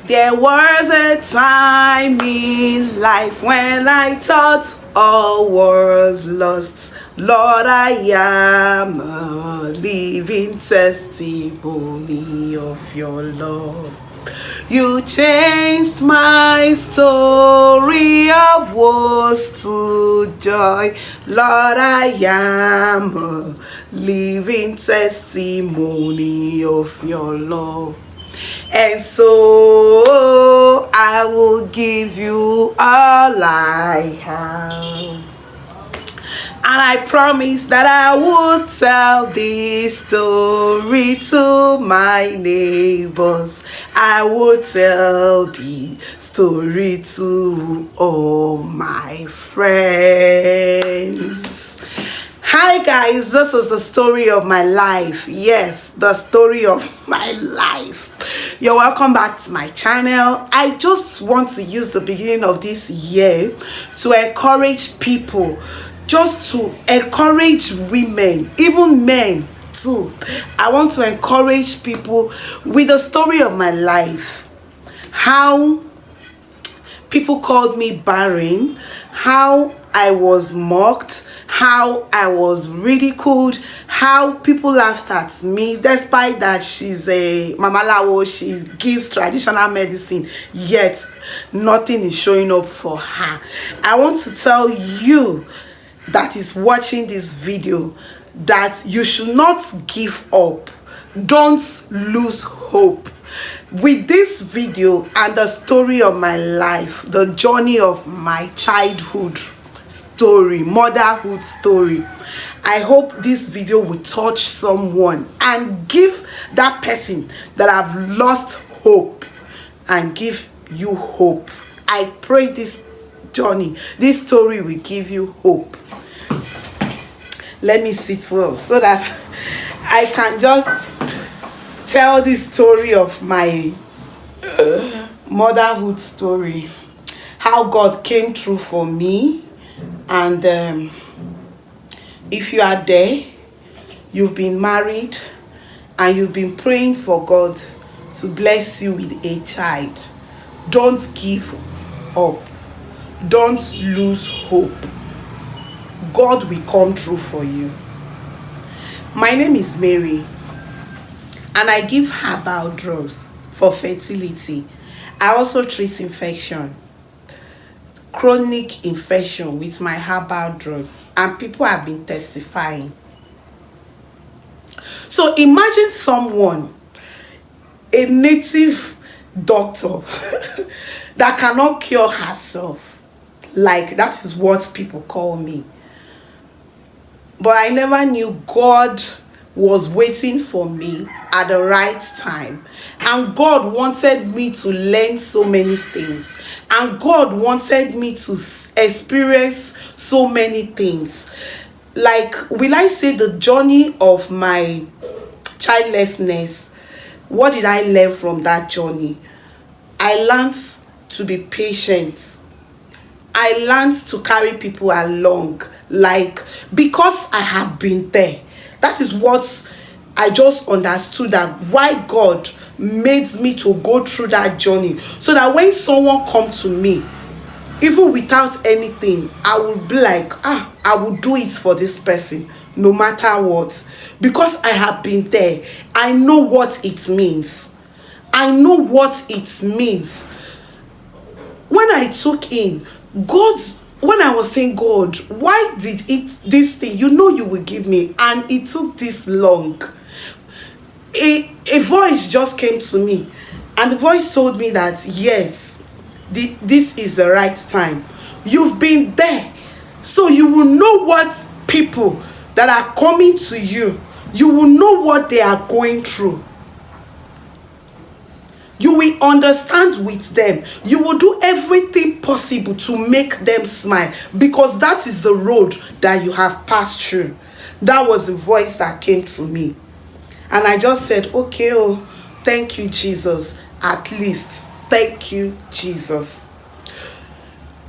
There was a time in life when I thought all was lost. Lord, I am a living testimony of your love. You changed my story of woes to joy. Lord, I am a living testimony of your love. And so I will give you all I have. And I promise that I will tell this story to my neighbors. I will tell the story to all my friends. Hi guys, this is the story of my life. Yes, the story of my life. You're welcome back to my channel. I just want to use the beginning of this year to encourage people, just to encourage women, even men too. I want to encourage people with the story of my life. How people called me barren, how I was mocked, how I was ridiculed, how people laughed at me despite that she's a Mama Lawo, she gives traditional medicine, yet nothing is showing up for her. I want to tell you that is watching this video that you should not give up. Don't lose hope. With this video and the story of my life, the journey of my childhood story, motherhood story, I hope this video will touch someone and give that person that have lost hope and give you hope. I pray this journey, this story will give you hope. Let me sit well so that I can just tell the story of my motherhood story, how God came through for me. And if you are there, you've been married and you've been praying for God to bless you with a child, don't give up. Don't lose hope. God will come through for you. My name is Mary, and I give herbal drugs for fertility. I also treat infection, chronic infection, with my herbal drugs, and people have been testifying. So imagine someone, a native doctor that cannot cure herself. Like, that is what people call me. But I never knew God was waiting for me at the right time. And God wanted me to learn so many things. And God wanted me to experience so many things. Like, will I say the journey of my childlessness? What did I learn from that journey? I learned to be patient. I learned to carry people along, like, because I have been there. That is what I just understood, that why God made me to go through that journey, so that when someone comes to me, even without anything, I will be like, I will do it for this person, no matter what, because I have been there. I know what it means. I know what it means. When I took in God, when I was saying, God, why did this thing, you know you will give me, and it took this long, a voice just came to me, and the voice told me that yes, this is the right time. You've been there, so you will know what people that are coming to you, you will know what they are going through. You will understand with them. You will do everything possible to make them smile, because that is the road that you have passed through. That was the voice that came to me. And I just said, okay, oh, thank you, Jesus. At least, thank you, Jesus.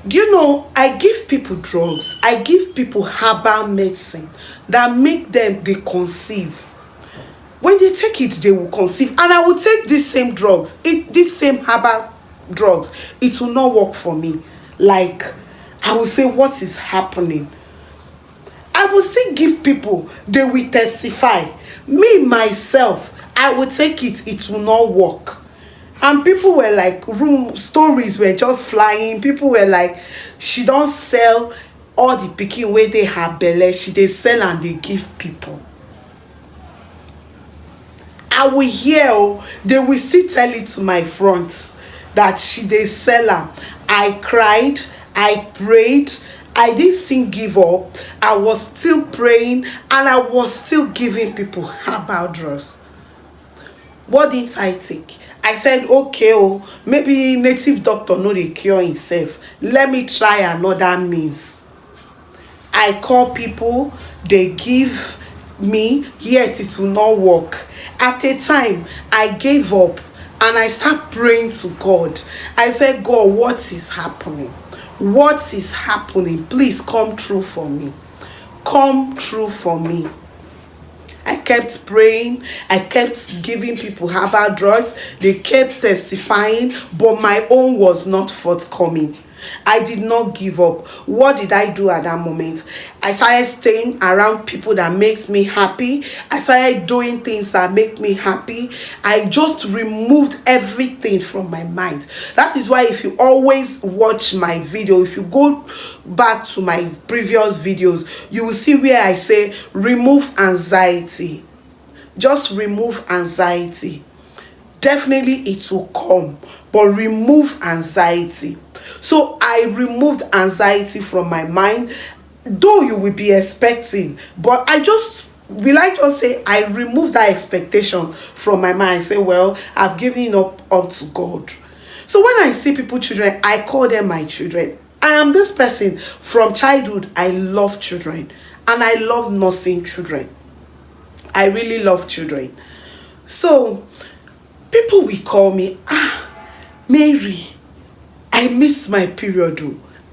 Do you know, I give people drugs. I give people herbal medicine that make them, they conceive. When they take it, they will conceive. And I will take these same drugs, these same herbal drugs, it will not work for me. Like, I will say, what is happening? I will still give people, they will testify. Me, myself, I will take it, it will not work. And people were like, stories were just flying. People were like, she don't sell all the pikin wey dey her belle, she dey sell and dey give people. I will hear, they will still tell it to my front that she dey sell am. I cried, I prayed, I didn't still give up. I was still praying and I was still giving people herbal drugs. What didn't I take? I said, okay, maybe native doctor no dey cure himself. Let me try another means. I call people, they give me, yet it will not work. At a time, I gave up and I start praying to God. I said, God, what is happening? What is happening? Please come true for me. Come true for me. I kept praying. I kept giving people herbal drugs. They kept testifying, but my own was not forthcoming. I did not give up. What did I do at that moment? I started staying around people that makes me happy. I started doing things that make me happy. I just removed everything from my mind. That is why if you always watch my video, if you go back to my previous videos, you will see where I say remove anxiety. Just remove anxiety. Definitely it will come, but remove anxiety. So I removed anxiety from my mind, though you will be expecting, but I just say I removed that expectation from my mind. I say, well, I've given up to God. So when I see people, children, I call them my children. I am this person from childhood. I love children and I love nursing children. I really love children. So people will call me, Mary, I missed my period,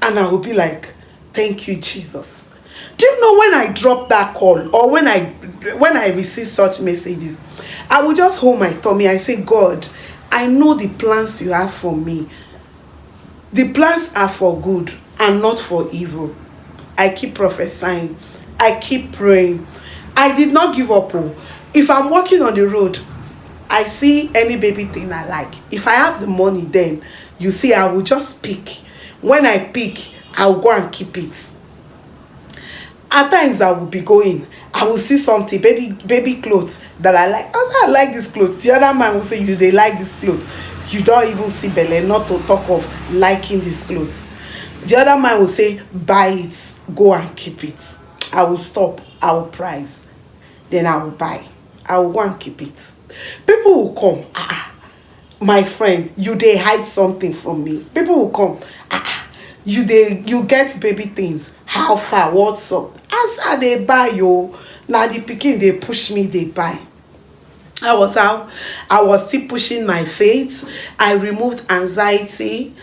and I will be like, thank you, Jesus. Do you know when I drop that call or when I receive such messages, I will just hold my tummy. I say, God, I know the plans you have for me. The plans are for good and not for evil. I keep prophesying. I keep praying. I did not give up. If I'm walking on the road, I see any baby thing I like. If I have the money, then you see, I will just pick. When I pick, I will go and keep it. At times, I will be going. I will see something, baby clothes that I like. I like this clothes. The other man will say, you they like this clothes. You don't even see belle, not to talk of liking these clothes. The other man will say, buy it, go and keep it. I will stop. I will price. Then I will buy. I will go and keep it. People will come, my friend, you they hide something from me. People will come, you get baby things. How far? What's up? As they buy you, now the pikin they push me, they buy. I was still pushing my faith. I removed anxiety.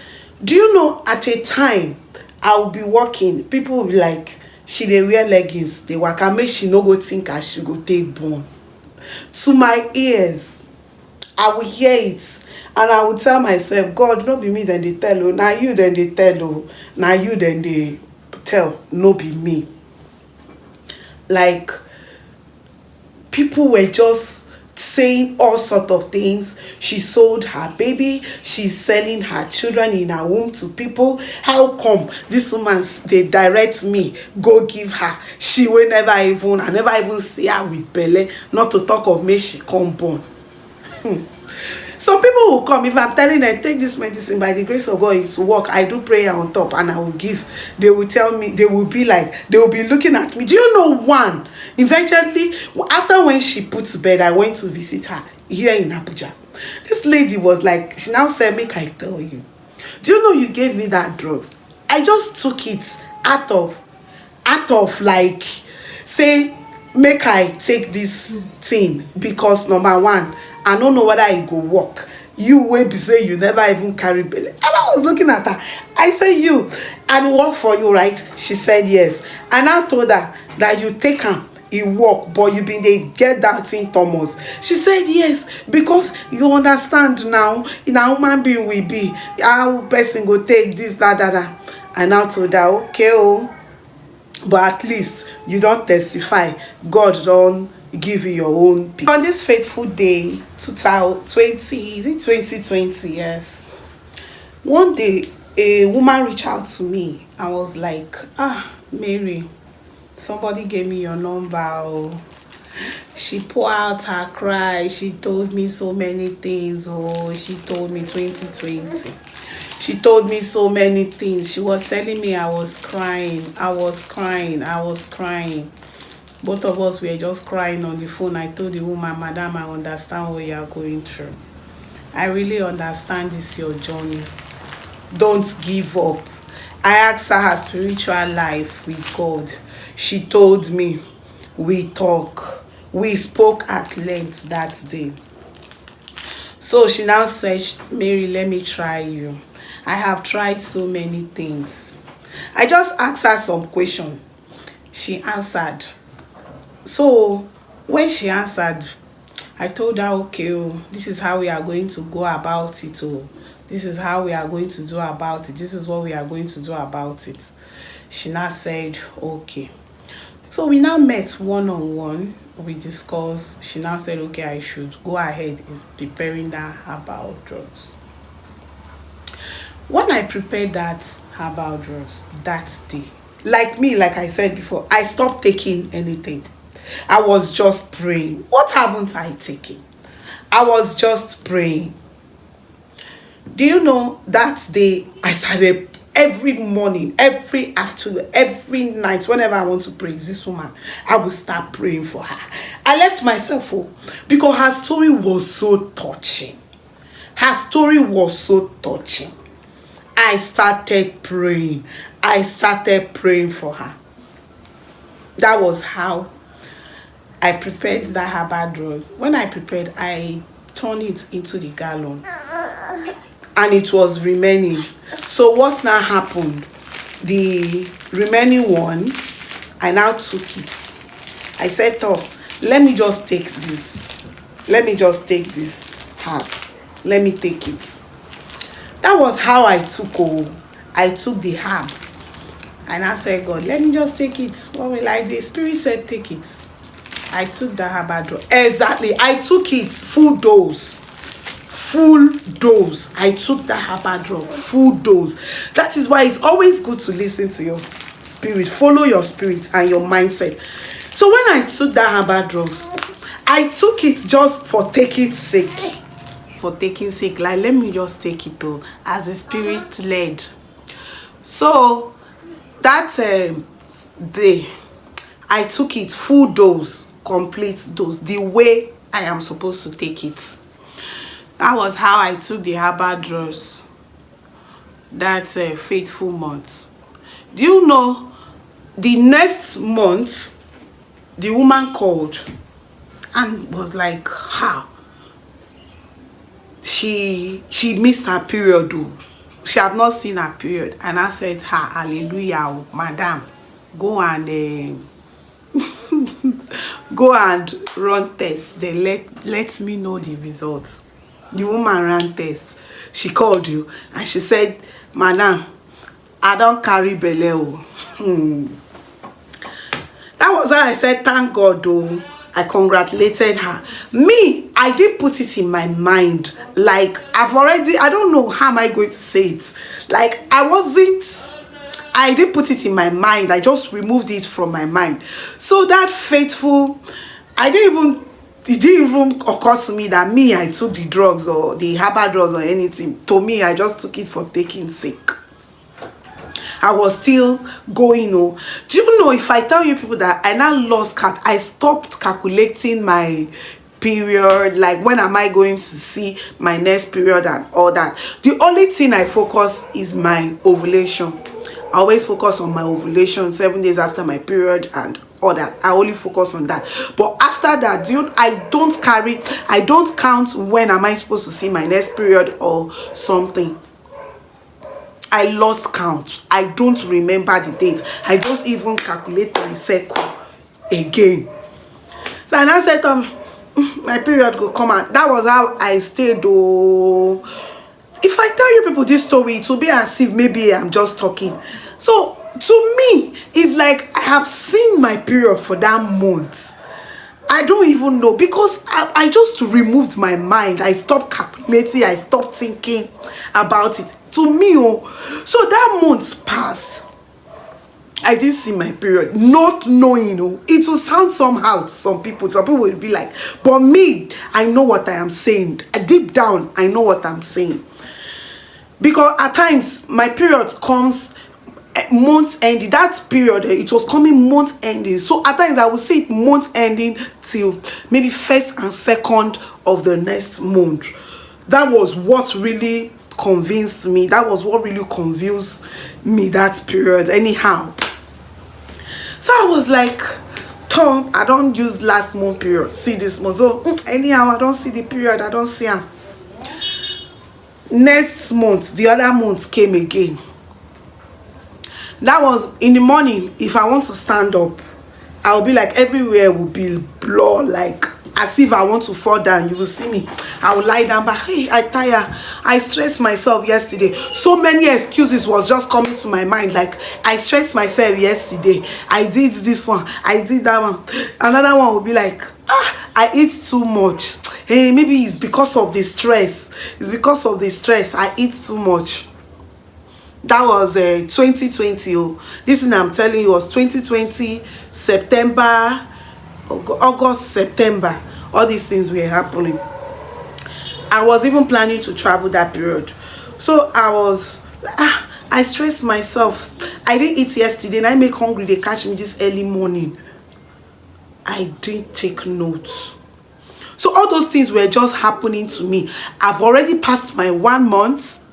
Do you know, at a time I will be walking, people will be like, she they wear leggings, they work and make she no go think I should go take born. To my ears, I will hear it and I will tell myself, God, no be me then they tell, now you then they tell, now you then they tell, no be me. Like, people were just saying all sort of things. She sold her baby, she's selling her children in her womb to people. How come this woman, they direct me, go give her? She will I never even see her with belle, not to talk of me she come born. Some people will come, if I'm telling them, take this medicine, by the grace of God, it will work. I do prayer on top and I will give. They will tell me, they will be looking at me. Do you know one? Eventually, after when she put to bed, I went to visit her here in Abuja. This lady was like, she now said, make I tell you. Do you know you gave me that drugs? I just took it out of like, say, make I take this thing because number one, I don't know whether it go work. You will be say you never even carry belly. And I was looking at her. I said, you, and it work for you, right? She said yes. And I told her that you take them e work, but you been dey get that thing, Thomas. She said yes, because you understand now, in a human being we be, how person go take this, that. I now told her, okay, oh, but at least you don testify, God don give you your own peace. On this fateful day 2020, is it 2020? Yes, one day a woman reached out to me. I was like, Mary, somebody gave me your number. Oh, she poured out her cry. She told me so many things. Oh, she told me 2020. She told me so many things. She was telling me I was crying. Both of us were just crying on the phone. I told the woman, Madam, I understand what you are going through. I really understand this your journey. Don't give up. I asked her spiritual life with God. She told me. We talk. We spoke at length that day. So she now said, Mary, let me try you. I have tried so many things. I just asked her some question. She answered. So when she answered, I told her, okay, oh, this is how we are going to go about it. Oh, this is how we are going to do about it. This is what we are going to do about it. She now said, okay. So we now met one-on-one. We discussed. She now said, okay, I should go ahead is preparing that herbal drugs. When I prepared that herbal drugs that day, like I said before, I stopped taking anything. I was just praying. What haven't I taken? I was just praying. Do you know that day I started every morning, every afternoon, every night, whenever I want to praise this woman, I will start praying for her. I left myself because her story was so touching. Her story was so touching. I started praying. I started praying for her. That was how I prepared that herbal drugs. When I prepared, I turned it into the gallon. And it was remaining. So what now happened? The remaining one, I now took it. I said, oh, let me just take this. Let me just take this herb. Let me take it. That was how I took the herb. And I said, God, let me just take it. What will I do? The Spirit said, take it. I took the herbal drug. Exactly. I took it full dose. Full dose. I took the herbal drug. Full dose. That is why it's always good to listen to your spirit. Follow your spirit and your mindset. So when I took the herbal drugs, I took it just for taking sake. For taking sake. Like, let me just take it though. As the Spirit led. So that day, I took it full dose. Complete dose. The way I am supposed to take it. That was how I took the herbal drugs that fateful month. Do you know, the next month, the woman called and was like, how? She missed her period though. She have not seen her period. And I said, hallelujah, madam, go and go and run tests. Then let me know the results. The woman ran tests. She called you and she said, madam, I don't carry belle. That was how I said, thank God though. I congratulated her. Me, I didn't put it in my mind. Like, I don't know how am I going to say it. Like, I didn't put it in my mind. I just removed it from my mind. So that fateful, it didn't even occur to me that I took the drugs or the herbal drugs or anything. To me, I just took it for taking sake. I was still going. Do you know, if I tell you people that I now lost count, I stopped calculating my period, like when am I going to see my next period and all that. The only thing I focus is my ovulation. I always focus on my ovulation 7 days after my period and all that. I only focus on that. But after that, I don't count when am I supposed to see my next period or something. I lost count. I don't remember the date. I don't even calculate my cycle again. So and I said, my period go come out. That was how I stayed. Oh, if I tell you people this story, it will be as if maybe I'm just talking. So to me, it's like I have seen my period for that month. I don't even know, because I just removed my mind. I stopped calculating. I stopped thinking about it. To me, oh, so that month passed. I didn't see my period, not knowing. Oh, it will sound somehow to some people. Some people will be like, but me, I know what I am saying. Deep down, I know what I'm saying. Because at times, my period comes month ending. That period, it was coming month ending. So at times, I would say it month ending till maybe 1st and 2nd of the next month. That was what really convinced me. That was what really confused me, that period. Anyhow. So I was like, Tom, I don't use last month period. See this month. So anyhow, I don't see the period. I don't see her. Next month, the other month came again. That was in the morning. If I want to stand up, I'll be like, everywhere will be blur, like as if I want to fall down. You will see me. I will lie down, but hey, I tire. I stressed myself yesterday. So many excuses was just coming to my mind. Like, I stressed myself yesterday. I did this one. I did that one. Another one will be like, I eat too much. Hey, maybe it's because of the stress. It's because of the stress. I eat too much. That was 2020. Oh, this thing I'm telling you was 2020, September, August, September. All these things were happening. I was even planning to travel that period. So I was, I stressed myself. I didn't eat yesterday and I make hungry. They catch me this early morning. I didn't take notes. So all those things were just happening to me. I've already passed my 1 month,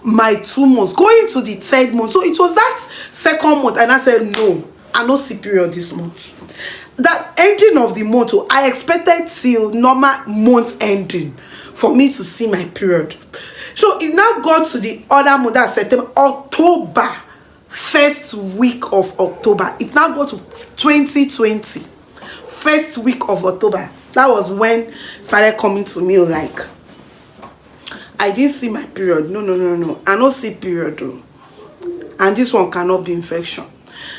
my 2 months, going to the 3rd month. So it was that 2nd month, and I said, no, I no see period this month. That ending of the month, I expected till normal month ending for me to see my period. So it now got to the other month, that's September, October, 1st week of October. It now got to 2020, 1st week of October. That was when it started coming to me like, I didn't see my period. No. I don't see period though. And this one cannot be infection.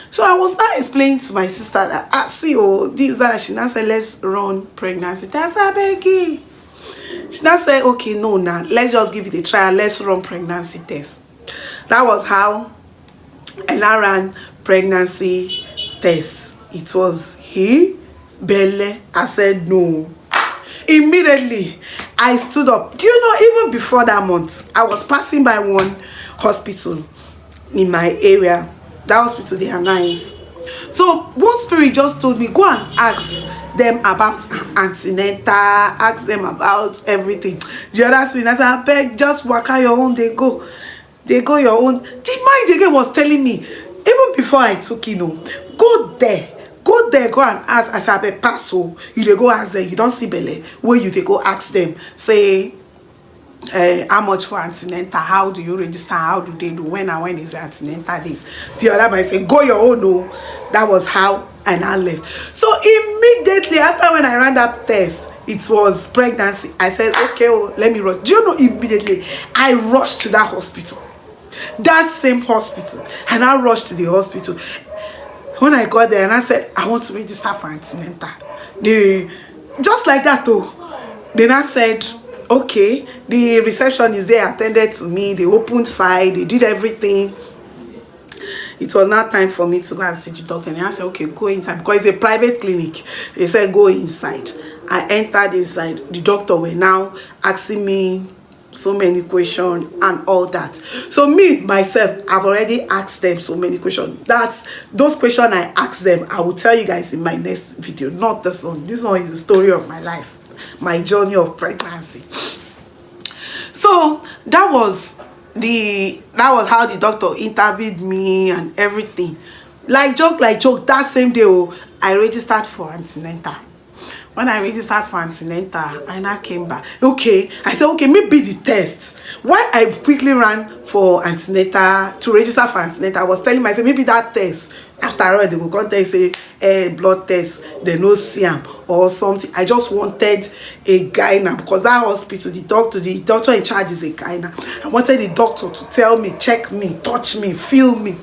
So I was now explaining to my sister that, see, oh, this, that. She now said, let's run pregnancy test. I beg you. She now said, okay, no, now, let's just give it a try. Let's run pregnancy test. That was how I now ran pregnancy test. It was Belle. I said, no. Immediately, I stood up. Do you know, even before that month, I was passing by one hospital in my area. That hospital, they are nice. So one spirit just told me, go and ask them about antenatal, ask them about everything. The other spirit, I said, I beg, just work out your own. They go your own. The mind again was telling me, even before I took go there, go and ask. As I pass, so you go ask them. You don't see Belle. Where you they go ask them, say, how much for antenatal? How do you register? How do they do? When is antenatal this? The other might say, go your own. No, that was how I now left. So immediately after when I ran that test, it was pregnancy. I said, okay, let me rush. Do you know, immediately I rushed to that hospital, that same hospital, and I rushed to the hospital. When I got there and I said, I want to register for antenatal, they just like that though. Then I said, okay, the reception is there, attended to me, they opened file, they did everything. It was now time for me to go and see the doctor. And I said, okay, go inside, because it's a private clinic. They said, go inside. I entered inside. The doctor were now asking me so many questions and all that. So me, myself, I've already asked them so many questions. Those questions I asked them, I will tell you guys in my next video, not this one. This one is the story of my life, my journey of pregnancy. So that was how the doctor interviewed me and everything. Like joke, that same day, I registered for antenatal. When I registered for antenatal, I now came back. Okay, I said, okay, maybe the test. Why I quickly ran for antenatal, to register for antenatal, I was telling myself, maybe that test After all, they will come tell you say blood test, they no see am or something. I just wanted a guy now, because that hospital, the doctor in charge is a guy now. I wanted the doctor to tell me, check me, touch me, feel me.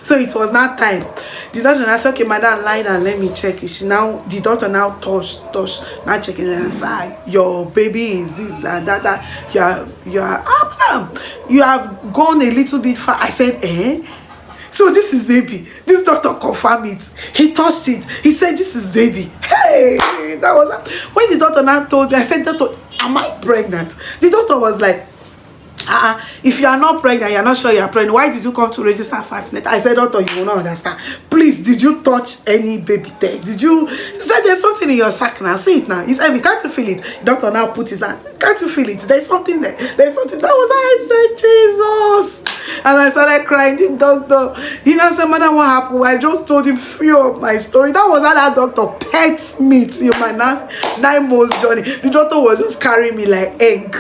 So it was that time. The doctor now said, okay, madam, lie down, let me check you. The doctor now touch, now checking and say, your baby is this and that. Madam, you have gone a little bit far. I said, eh? So this is baby. This doctor confirmed it. He touched it. He said, this is baby. Hey, that was when the doctor now told me. I said, doctor, am I pregnant? The doctor was like, if you are not pregnant, you are not sure you are pregnant, why did you come to register for antenatal? I said, doctor, you will not understand. Please, did you touch any baby there? Did you? He said, there's something in your sack now. See it now. He said, can't you feel it? The doctor now put his hand. Can't you feel it? There's something there. There's something. That was how I said, Jesus. And I started crying. The doctor, he now said, madam, what happened? I just told him few of my story. That was how that doctor pets me till my 9 months journey. The doctor was just carrying me like egg.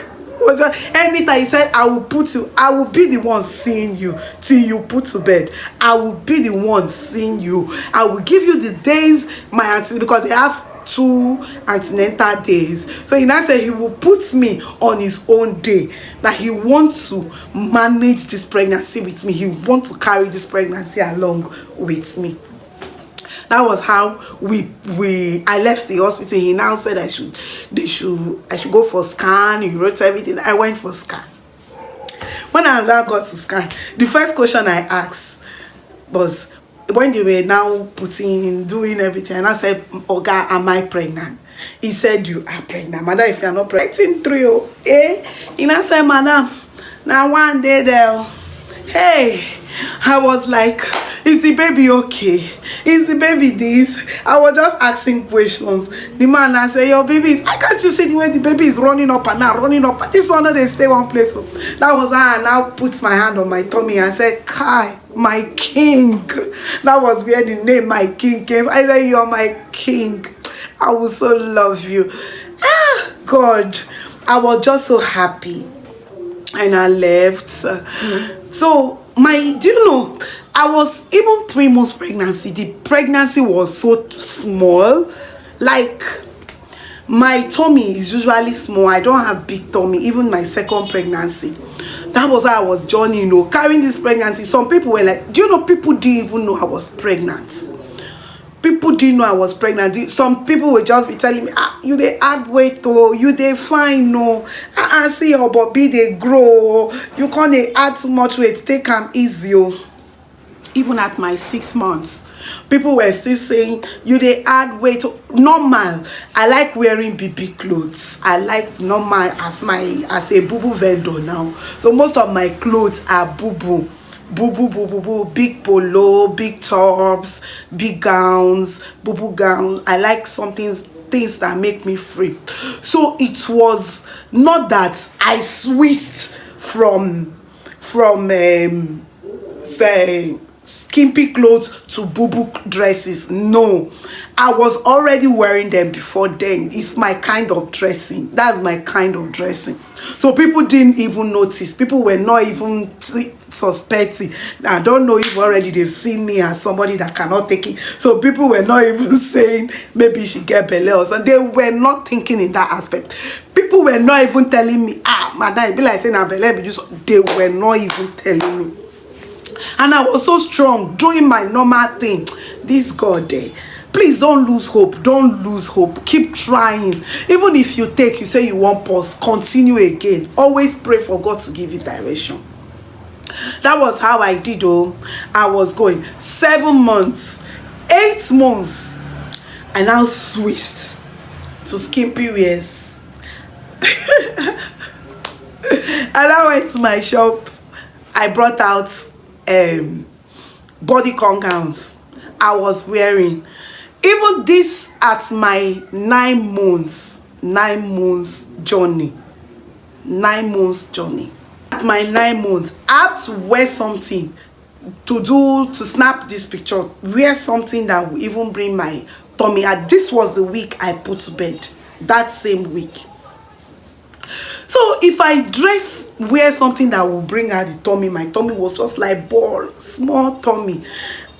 Anytime he said, I will be the one seeing you till you put to bed. I will be the one seeing you. I will give you the days my auntie, because they have 2 antenatal days. So he now said he will put me on his own day, that he wants to manage this pregnancy with me. He wants to carry this pregnancy along with me. That was how I left the hospital. He now said I should go for scan. He wrote everything. I went for scan. When I now got to scan, the first question I asked was, when they were now doing everything, and I said, Oga, am I pregnant? He said, you are pregnant. Madam, if you are not pregnant, 3, He now said, madam, now one day there, hey, I was like, is the baby okay? Is the baby this? I was just asking questions. The man, I said, your baby, I can't you see the way the baby is running up and now running up. This one, they stay one place. So that was how I now put my hand on my tummy and said, Kai, my king. That was where the name my king came. I said, you're my king. I will so love you. God, I was just so happy. And I left. So do you know, I was even 3 months pregnancy. The pregnancy was so small. Like, my tummy is usually small. I don't have big tummy. Even my second pregnancy. That was how I was journeying, carrying this pregnancy. Some people were like, do you know, people didn't even know I was pregnant. People didn't know I was pregnant. Some people would just be telling me, you they add weight, you they fine, no. I see your body they grow. You can't add too much weight. Take them easy. Even at my 6 months, people were still saying, you they add weight. Normal. I like wearing BB clothes. I like normal as a boo-boo vendor now. So most of my clothes are boo-boo. Boo, big polo, big tops, big gowns, boo gowns. I like things that make me free. So it was not that I switched from say skimpy clothes to boo dresses. No, I was already wearing them before then. It's my kind of dressing. That's my kind of dressing. So people didn't even notice. People were not even suspecting. I don't know if already they've seen me as somebody that cannot take it. So people were not even saying maybe she get belly or something. They were not thinking in that aspect. People were not even telling me, madam, it be like saying belly. They were not even telling me. And I was so strong doing my normal thing. This God there. Please don't lose hope. Don't lose hope. Keep trying. Even if you say you want pause, continue again. Always pray for God to give you direction. That was how I did. I was going 7 months, 8 months. I now switched to skimpy wears. And I went to my shop. I brought out bodycon gowns I was wearing. Even this at my 9 months journey. 9 months journey. At my 9 months, I have to wear something to snap this picture. Wear something that will even bring my tummy. And this was the week I put to bed. That same week. So if I wear something that will bring out the tummy, my tummy was just like ball, small tummy.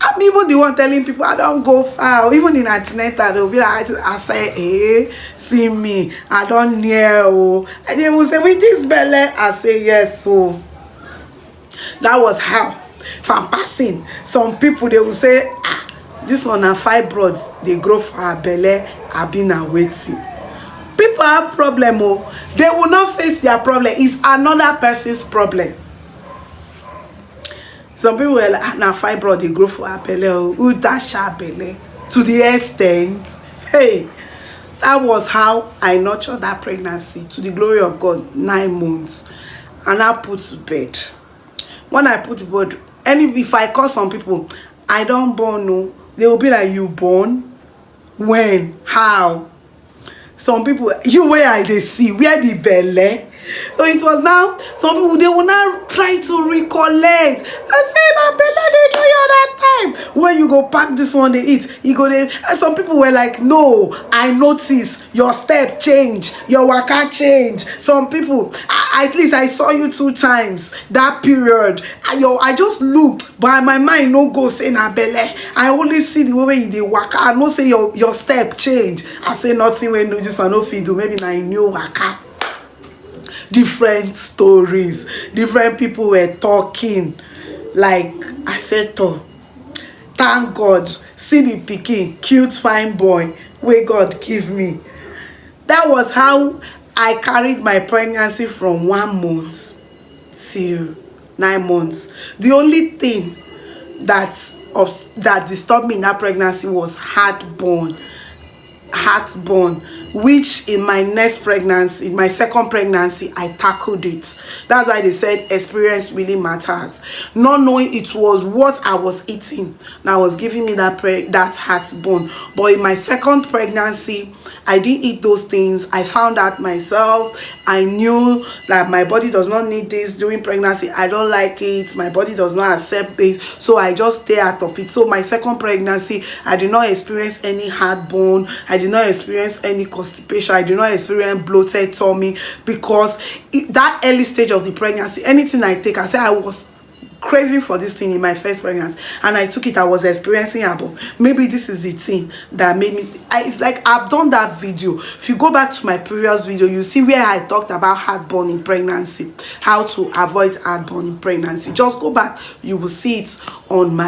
I'm even the one telling people I don't go far. Even in antenatal, they'll be like, I say, hey, see me, I don't near. Oh. And they will say, with this belly, I say, yes. So that was how. If I'm passing, some people, they will say, ah, this one are fibroids, they grow for our belly, I've been waiting. People have problem, oh. They will not face their problem. It's another person's problem. Some people were like, now fibroid they grow for our belly, oh, who dash our belly to the extent. Hey, that was how I nurtured that pregnancy to the glory of God. 9 months, and I put to bed. When I put to bed, if I call some people, I don't born, no, they will be like, you born? When? How? Some people, you where they see where the belly. So it was now, some people, they will now try to recollect. I say, na belly they do you that time. When you go pack this one, they eat. You go there. And some people were like, no, I notice your step change, your waka change. Some people, at least I saw you 2 times that period. I just looked, but my mind no go say na belly. I only see the way you dey waka. I no say your step change. I say nothing when no this I no fit do. Maybe na in new waka. Different stories, different people were talking. Like I said, to thank God, see the pikin, cute fine boy where God give me. That was how I carried my pregnancy from 1 month till 9 months. The only thing that disturbed me in that pregnancy was heartburn, which in my next pregnancy, in my second pregnancy, I tackled it. That's why they said experience really matters. Not knowing it was what I was eating that was giving me that heartburn. But in my second pregnancy, I didn't eat those things. I found out myself. I knew that my body does not need this during pregnancy. I don't like it. My body does not accept it. So I just stay out of it. So my second pregnancy, I did not experience any heartburn. I did not experience any constipation. I did not experience bloated tummy, because that early stage of the pregnancy, anything I take, I say I was craving for this thing in my first pregnancy, and I took it. I was experiencing heartburn. Maybe this is the thing that made me. It's like I've done that video. If you go back to my previous video, you see where I talked about heartburn in pregnancy, how to avoid heartburn in pregnancy. Just go back, you will see it on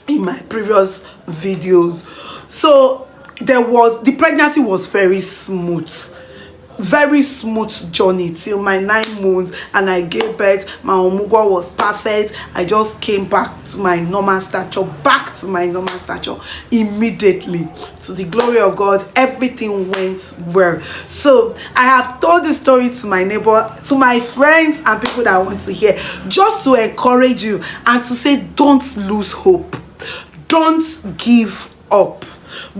in my previous videos. So the pregnancy was very smooth journey till my 9 months, and I gave birth. My omugwo was perfect. I just came back to my normal stature, immediately. To the glory of God, everything went well. So I have told this story to my neighbor, to my friends and people that want to hear, just to encourage you and to say, don't lose hope, don't give up.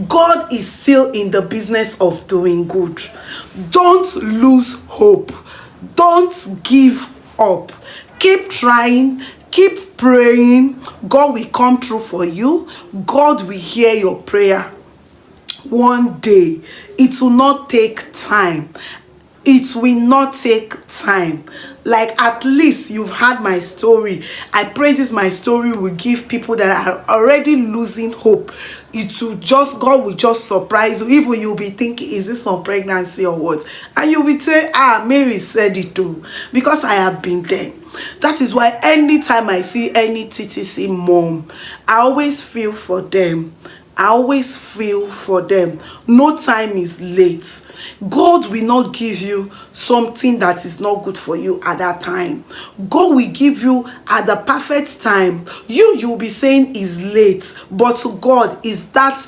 God is still in the business of doing good. Don't lose hope. Don't give up. Keep trying. Keep praying. God will come through for you. God will hear your prayer. One day, it will not take time. It will not take time. Like, at least you've heard my story. I pray my story will give people that are already losing hope. God will just surprise you. Even you'll be thinking, is this on pregnancy or what? And you will say, Mary said it too. Because I have been there. That is why anytime I see any TTC mom, I always feel for them. No time is late. God will not give you something that is not good for you at that time. God will give you at the perfect time. You'll be saying is late, but to God is that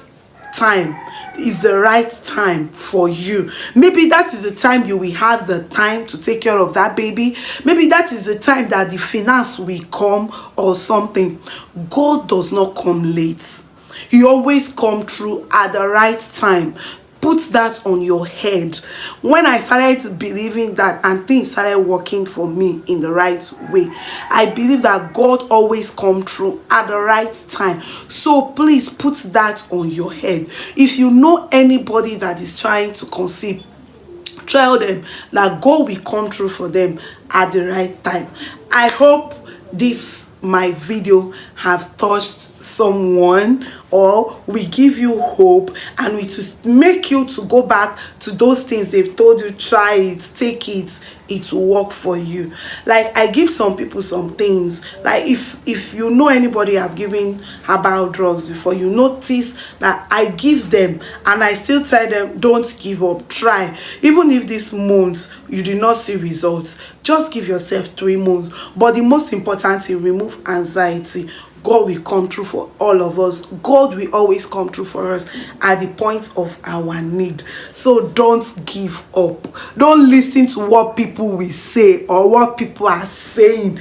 time is the right time for you. Maybe that is the time you will have the time to take care of that baby. Maybe that is the time that the finance will come or something. God does not come late. He always come through at the right time. Put that on your head. When I started believing that and things started working for me in the right way, I believe that God always come through at the right time. So please put that on your head. If you know anybody that is trying to conceive, tell them that God will come through for them at the right time. I hope this my video have touched someone, or we give you hope, and we to make you to go back to those things they've told you, try it, take it, it will work for you. Like, I give some people some things, like if you know anybody I've given herbal drugs before, you notice that I give them and I still tell them, don't give up, try. Even if this month you do not see results, just give yourself 3 months. But the most important thing, remove anxiety. God will come through for all of us. God will always come through for us at the point of our need. So don't give up. Don't listen to what people will say or what people are saying.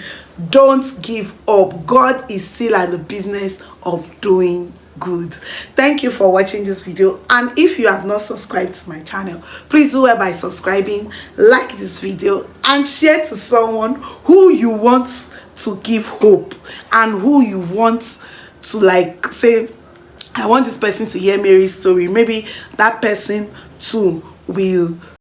Don't give up. God is still at the business of doing good. Thank you for watching this video, and if you have not subscribed to my channel, please do it by subscribing, like this video, and share to someone who you want to give hope, and who you want to, like, say, I want this person to hear Mary's story. Maybe that person too will